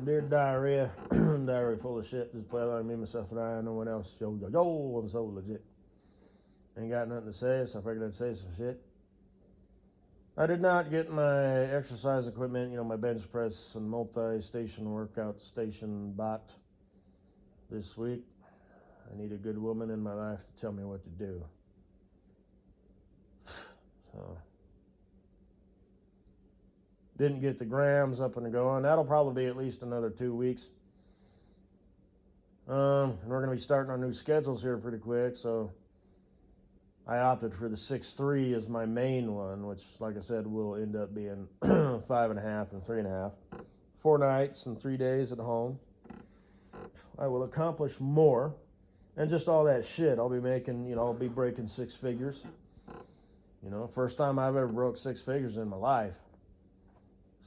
Dear diarrhea, diarrhea full of shit. Just play along me, myself, and I. No one else. Yo, yo, yo. I'm so legit. Ain't got nothing to say, so I figured I'd say some shit. I did not get my exercise equipment, my bench press and multi-station workout station bought this week. I need a good woman in my life to tell me what to do. So, didn't get the grams up and going. That'll probably be at least another 2 weeks. And we're going to be starting our new schedules here pretty quick, so I opted for the 6-3 as my main one, which, like I said, will end up being 5.5 and 3.5. 4 nights and 3 days at home. I will accomplish more. And just all that shit. I'll be making, I'll be breaking 6 figures. First time I've ever broke 6 figures in my life.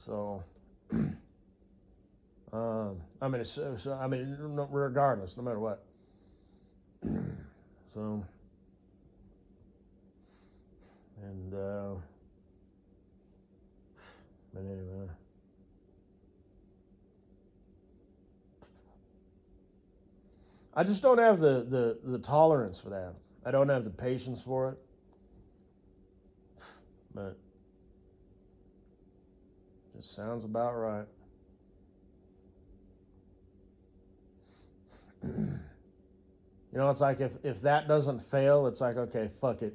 So, regardless, no matter what. So, and, but anyway. I just don't have the tolerance for that. I don't have the patience for it. But it sounds about right. It's like if that doesn't fail, it's like, okay, fuck it.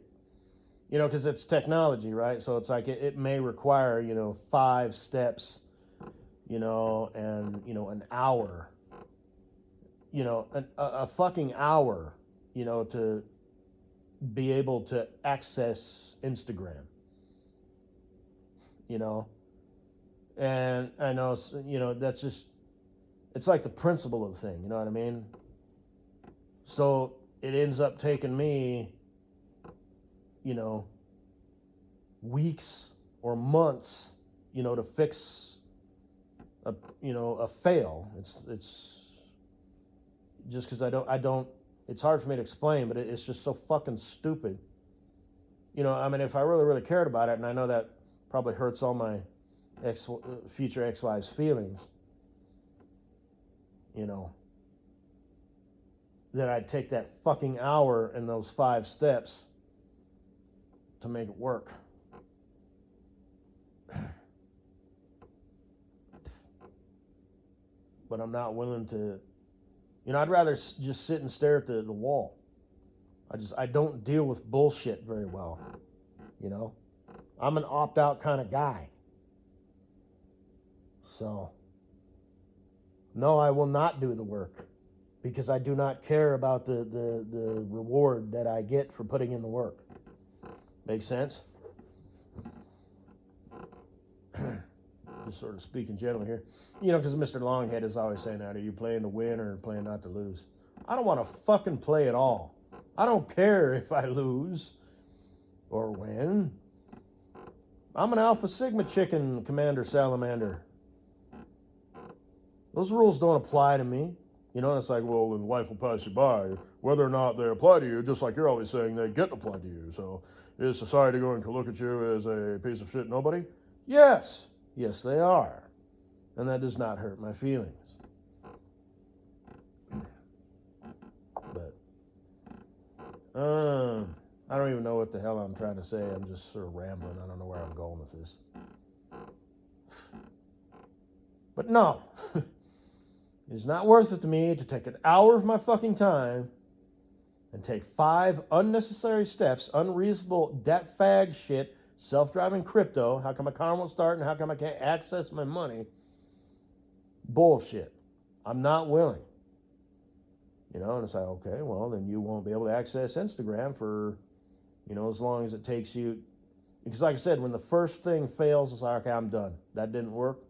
Because it's technology, right? So it's like it may require, 5 steps, and, an hour. A fucking hour, to be able to access Instagram. And I know, that's just, it's like the principle of the thing, you know what I mean? So it ends up taking me, weeks or months, to fix a fail. It's just because I don't, it's hard for me to explain, but it's just so fucking stupid. If I really, really cared about it, and I know that probably hurts all my future ex-wife's feelings, that I'd take that fucking hour and those 5 steps to make it work. But I'm not willing to, I'd rather just sit and stare at the wall. I don't deal with bullshit very well, I'm an opt-out kind of guy. So, no, I will not do the work because I do not care about the reward that I get for putting in the work. Make sense? Just sort of speaking generally here. Because Mr. Longhead is always saying that, are you playing to win or playing not to lose? I don't want to fucking play at all. I don't care if I lose or win. I'm an Alpha Sigma chicken, Commander Salamander. Those rules don't apply to me. And it's like, well, then life will pass you by. Whether or not they apply to you, just like you're always saying, they get applied to you. So is society going to look at you as a piece of shit nobody? Yes. Yes, they are. And that does not hurt my feelings. But, I don't even know what the hell I'm trying to say. I'm just sort of rambling. I don't know where I'm going with this. But no. It is not worth it to me to take an hour of my fucking time and take 5 unnecessary steps, unreasonable debt fag shit, self-driving crypto. How come my car won't start and how come I can't access my money? Bullshit. I'm not willing. And it's like, okay, well, then you won't be able to access Instagram for, as long as it takes you. Because like I said, when the first thing fails, it's like, okay, I'm done. That didn't work.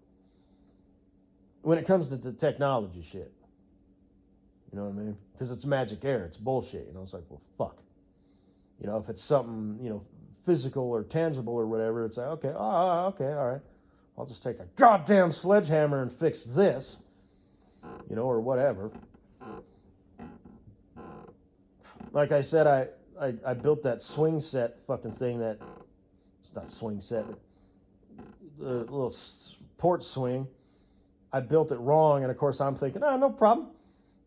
When it comes to the technology shit. You know what I mean? Because it's magic air. It's bullshit. It's like, well, fuck. If it's something, physical or tangible or whatever, it's like, okay, okay, all right. I'll just take a goddamn sledgehammer and fix this, or whatever. Like I said, I built that swing set fucking thing that, it's not swing set, but the little porch swing I built it wrong, and of course I'm thinking, no problem.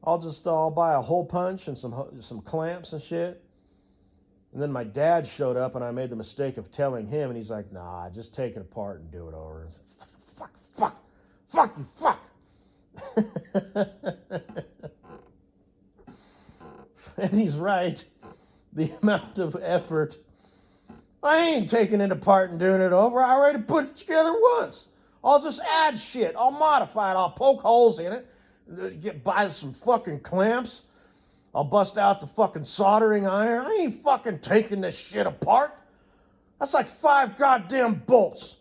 I'll buy a hole punch and some clamps and shit. And then my dad showed up, and I made the mistake of telling him, and he's like, nah, just take it apart and do it over. And I said, fuck, you fuck. And he's right. The amount of effort, I ain't taking it apart and doing it over. I already put it together once. I'll just add shit. I'll modify it. I'll poke holes in it. Buy some fucking clamps. I'll bust out the fucking soldering iron. I ain't fucking taking this shit apart. That's like 5 goddamn bolts.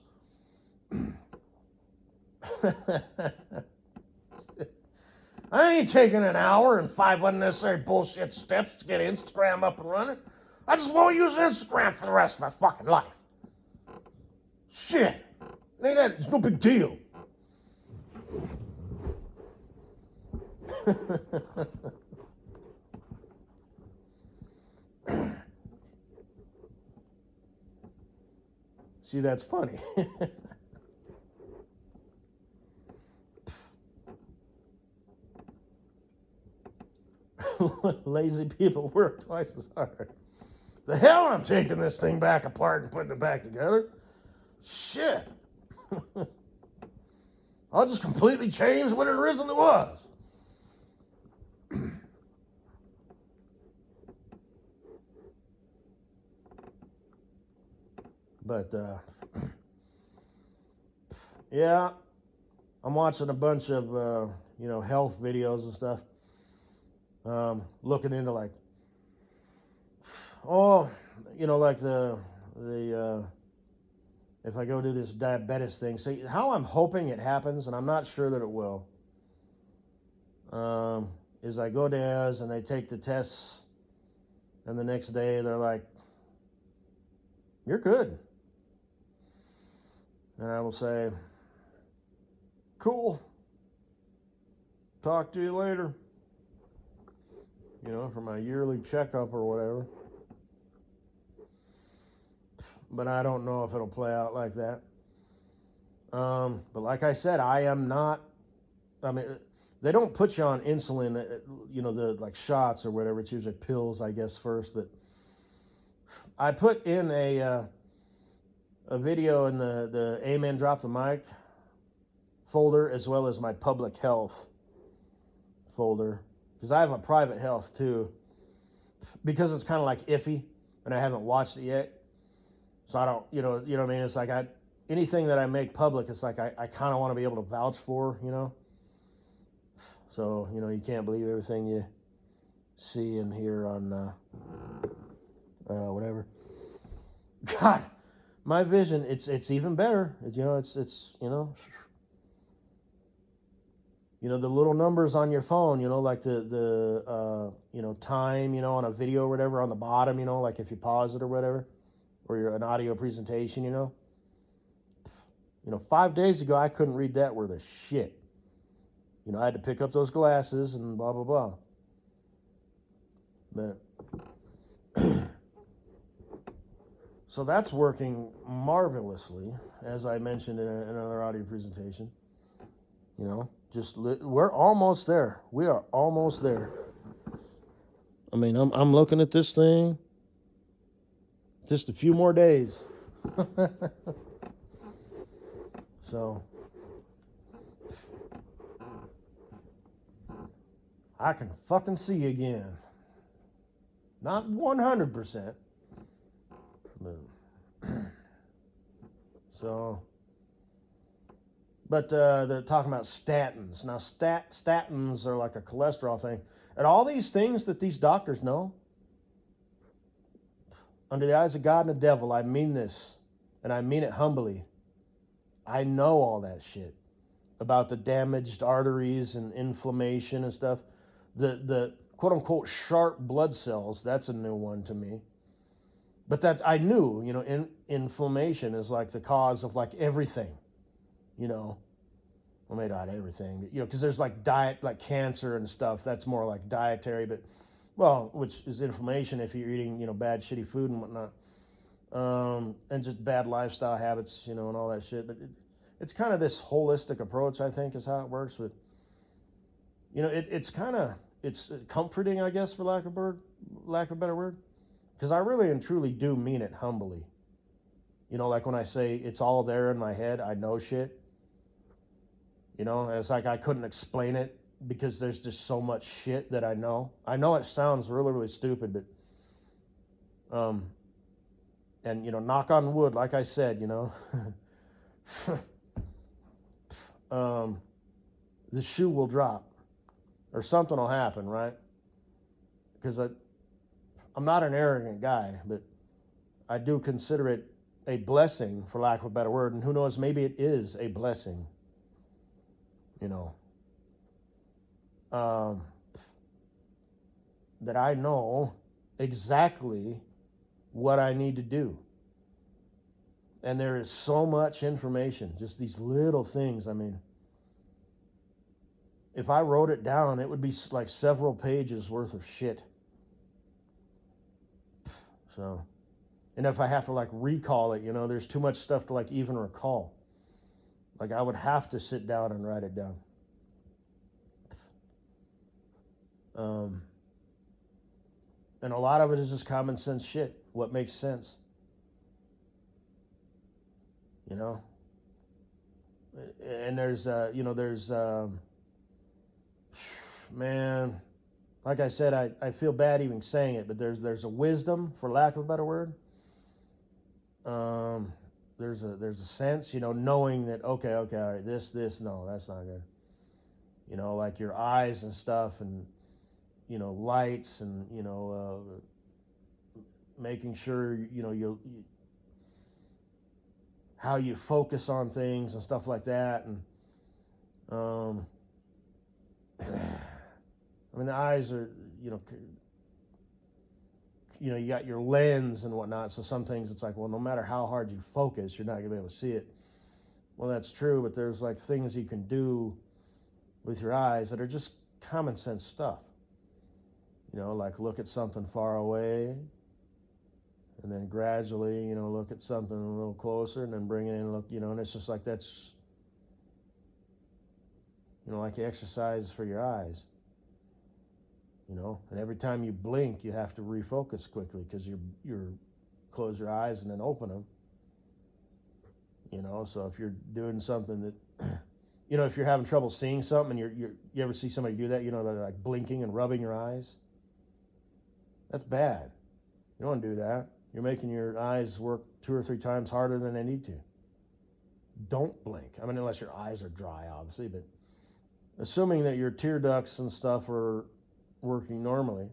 I ain't taking an hour and 5 unnecessary bullshit steps to get Instagram up and running. I just won't use Instagram for the rest of my fucking life. Shit. It's no big deal. See, that's funny. Lazy people work twice as hard. The hell, I'm taking this thing back apart and putting it back together. Shit. I'll just completely change what it originally was. But, yeah, I'm watching a bunch of, health videos and stuff. Looking into like the if I go do this diabetes thing, see how I'm hoping it happens, and I'm not sure that it will. Is I go there and they take the tests, and the next day they're like, "You're good," and I will say, "Cool. Talk to you later." For my yearly checkup or whatever. But I don't know if it'll play out like that. But like I said, I am not. I mean, they don't put you on insulin, the like shots or whatever. It's usually pills, I guess, first. But I put in a video in the Amen Drop the Mic folder, as well as my public health folder, because I have a private health too, because it's kind of like iffy, and I haven't watched it yet. So I don't, you know what I mean? It's like anything that I make public, it's like I kind of want to be able to vouch for, So, you can't believe everything you see and hear on whatever. God, my vision, it's even better. The little numbers on your phone, like the time, on a video or whatever on the bottom, like if you pause it or whatever, or you're an audio presentation, 5 days ago I couldn't read that worth of shit. I had to pick up those glasses and blah blah blah. But so that's working marvelously, as I mentioned in another audio presentation. We're almost there. We are almost there. I mean, I'm looking at this thing. Just a few more days. So I can fucking see again. Not 100%. But they're talking about statins. Now, statins are like a cholesterol thing. And all these things that these doctors know, under the eyes of God and the devil, I mean this, and I mean it humbly. I know all that shit about the damaged arteries and inflammation and stuff. The quote-unquote sharp blood cells, that's a new one to me. But that I knew, inflammation is like the cause of like everything, Well, maybe not everything, because there's like diet, like cancer and stuff. That's more like dietary, but which is inflammation if you're eating, bad, shitty food and whatnot, and just bad lifestyle habits, and all that shit. But it's kind of this holistic approach, I think, is how it works. With, it's kind of, it's comforting, I guess, for lack of a better word, because I really and truly do mean it humbly. Like when I say it's all there in my head, I know shit. And it's like I couldn't explain it because there's just so much shit that I know. I know it sounds really, really stupid, but and knock on wood, like I said, the shoe will drop or something will happen, right? Because I'm not an arrogant guy, but I do consider it a blessing, for lack of a better word, and who knows, maybe it is a blessing, that I know exactly what I need to do. And there is so much information, just these little things. I mean, if I wrote it down, it would be like several pages worth of shit. So, and if I have to like recall it, there's too much stuff to like even recall. Like I would have to sit down and write it down. And a lot of it is just common sense shit. What makes sense? And there's man, like I said, I feel bad even saying it, but there's a wisdom, for lack of a better word. There's a sense, knowing that okay, all right, this, no, that's not good. Like your eyes and stuff, and lights, and making sure you how you focus on things and stuff like that, and I mean the eyes are you got your lens and whatnot, so some things it's like, well, no matter how hard you focus, you're not gonna be able to see it. Well, that's true, but there's like things you can do with your eyes that are just common sense stuff. Like look at something far away, and then gradually, look at something a little closer, and then bring it in and look, and it's just like that's, like exercise for your eyes. And every time you blink, you have to refocus quickly because you're close your eyes and then open them. So if you're doing something that, if you're having trouble seeing something, and you ever see somebody do that, they're like blinking and rubbing your eyes. That's bad. You don't want to do that. You're making your eyes work 2 or 3 times harder than they need to. Don't blink. I mean, unless your eyes are dry, obviously, but assuming that your tear ducts and stuff are working normally,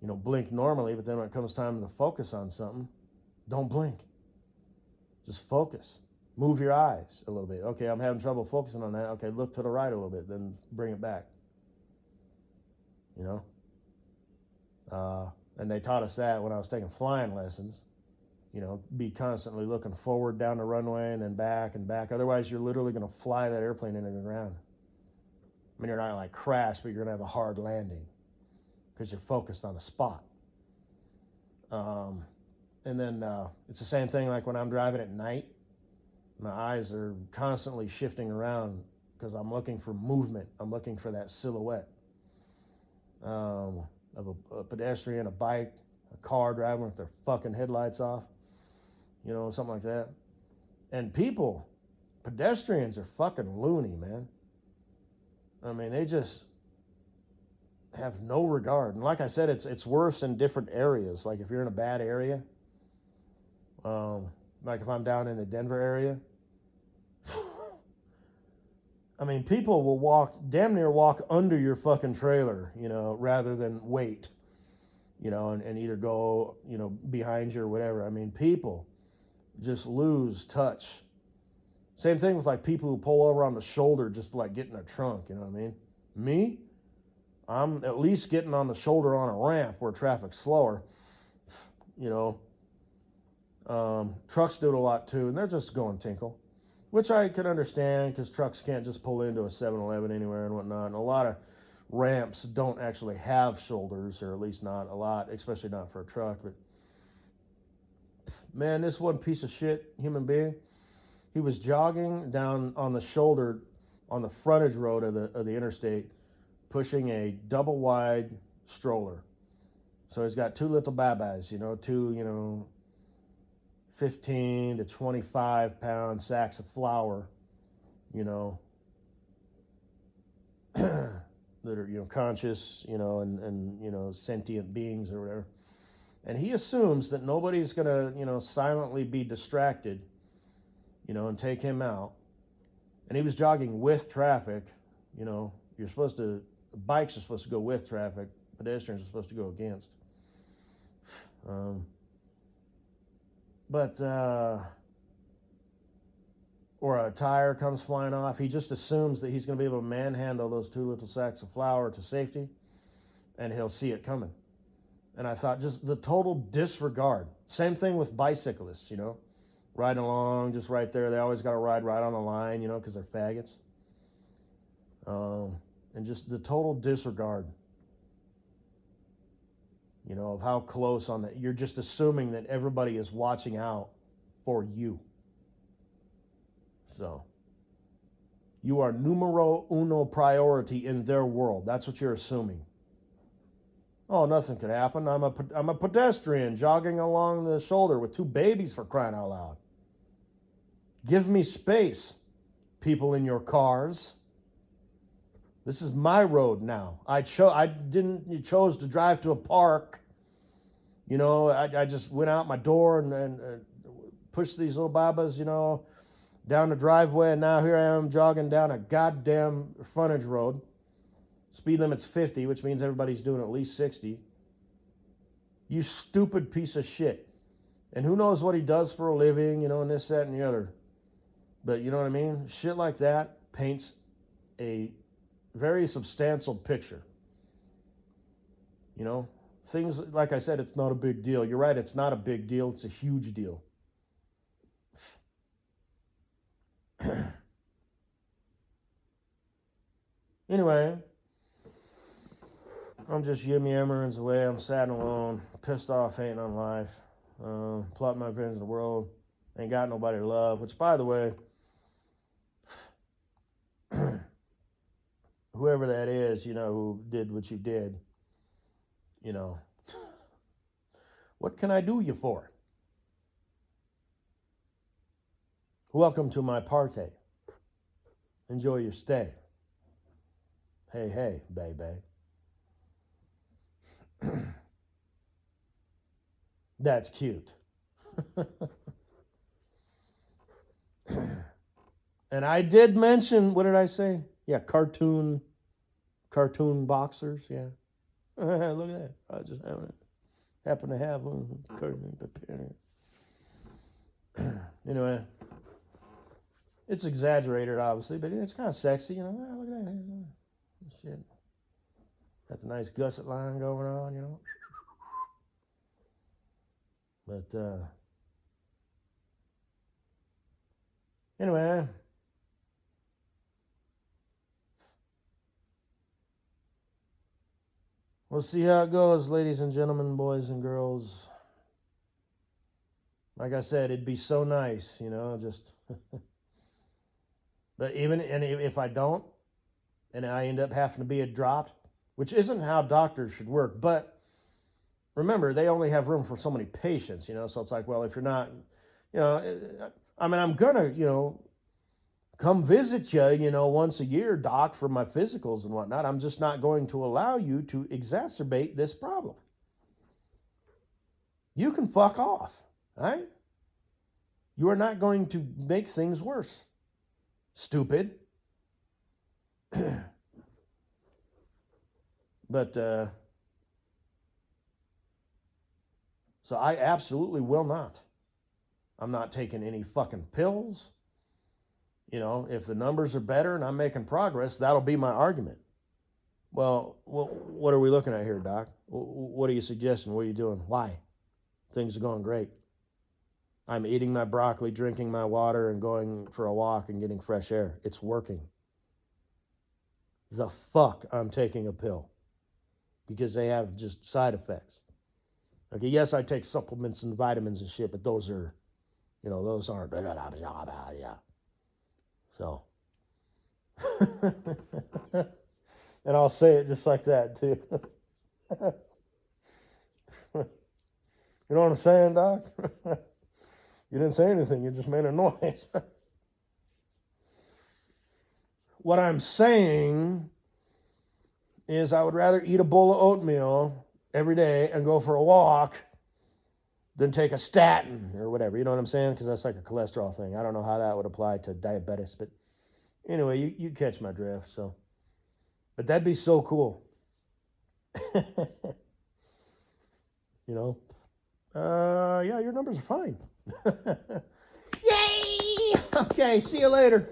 blink normally, but then when it comes time to focus on something, don't blink. Just focus. Move your eyes a little bit. Okay, I'm having trouble focusing on that. Okay, look to the right a little bit, then bring it back. And they taught us that when I was taking flying lessons. Be constantly looking forward down the runway and then back and back. Otherwise, you're literally going to fly that airplane into the ground. I mean, you're not going to like crash, but you're going to have a hard landing because you're focused on the spot. And then it's the same thing like when I'm driving at night. My eyes are constantly shifting around because I'm looking for movement. I'm looking for that silhouette of a pedestrian, a bike, a car driving with their fucking headlights off, something like that. And pedestrians are fucking loony, man. I mean, they just have no regard. And like I said, it's worse in different areas. Like if you're in a bad area, like if I'm down in the Denver area, I mean, people will damn near walk under your fucking trailer, rather than wait, and either go, behind you or whatever. I mean, people just lose touch. Same thing with like people who pull over on the shoulder just to like get in their trunk, you know what I mean? Me, I'm at least getting on the shoulder on a ramp where traffic's slower. Trucks do it a lot too, and they're just going tinkle, which I can understand because trucks can't just pull into a 7-Eleven anywhere and whatnot. And a lot of ramps don't actually have shoulders, or at least not a lot, especially not for a truck. But man, this one piece of shit human being, He was jogging down on the shoulder, on the frontage road of the interstate, pushing a double wide stroller. So he's got two little babas, two 15 to 25-pound sacks of flour, you know, that are conscious, and sentient beings or whatever. And he assumes that nobody's gonna silently be distracted, and take him out. And he was jogging with traffic. Bikes are supposed to go with traffic. Pedestrians are supposed to go against. Or a tire comes flying off. He just assumes that he's going to be able to manhandle those two little sacks of flour to safety, and he'll see it coming. And I thought, just the total disregard. Same thing with bicyclists, riding along just right there. They always got to ride right on the line, because they're faggots. And just the total disregard, of how close on that. You're just assuming that everybody is watching out for you. So, you are numero uno priority in their world. That's what you're assuming. Oh, nothing could happen. I'm a pedestrian jogging along the shoulder with two babies, for crying out loud. Give me space, people in your cars. This is my road now. You chose to drive to a park. I just went out my door and pushed these little babas, down the driveway, and now here I am jogging down a goddamn frontage road. Speed limit's 50, which means everybody's doing at least 60. You stupid piece of shit. And who knows what he does for a living, and this, that, and the other. But you know what I mean? Shit like that paints a very substantial picture. Things, like I said, it's not a big deal. You're right, it's not a big deal. It's a huge deal. Anyway, I'm just yimmy-yammering away. I'm sad and alone, pissed off, hating on life, plotting my revenge in the world. Ain't got nobody to love, which, by the way, whoever that is, who did what you did, what can I do you for? Welcome to my party. Enjoy your stay. Hey, baby. That's cute. And I did mention, what did I say? Yeah, cartoon boxers, yeah. Look at that. I just happen to have one. Anyway, it's exaggerated, obviously, but it's kind of sexy, Look at that. Shit. Got the nice gusset line going on, But, anyway, we'll see how it goes, ladies and gentlemen, boys and girls. Like I said, it'd be so nice, just. But if I don't, and I end up having to be dropped, which isn't how doctors should work, but remember, they only have room for so many patients, so it's like, well, if you're not, I'm gonna, come visit you, once a year, doc, for my physicals and whatnot. I'm just not going to allow you to exacerbate this problem. You can fuck off, right? You are not going to make things worse. Stupid. But, so I absolutely will not. I'm not taking any fucking pills. If the numbers are better and I'm making progress, that'll be my argument. Well, what are we looking at here, Doc? What are you suggesting? What are you doing? Why? Things are going great. I'm eating my broccoli, drinking my water, and going for a walk and getting fresh air. It's working. The fuck I'm taking a pill. Because they have just side effects. Okay, yes, I take supplements and vitamins and shit, but those are You know, those aren't. Yeah. So. And I'll say it just like that, too. You know what I'm saying, Doc? You didn't say anything. You just made a noise. What I'm saying is I would rather eat a bowl of oatmeal every day and go for a walk than take a statin or whatever. You know what I'm saying? Because that's like a cholesterol thing. I don't know how that would apply to diabetes, but anyway, you catch my drift. So, but that'd be so cool. You know, yeah, your numbers are fine. Yay! Okay, see you later.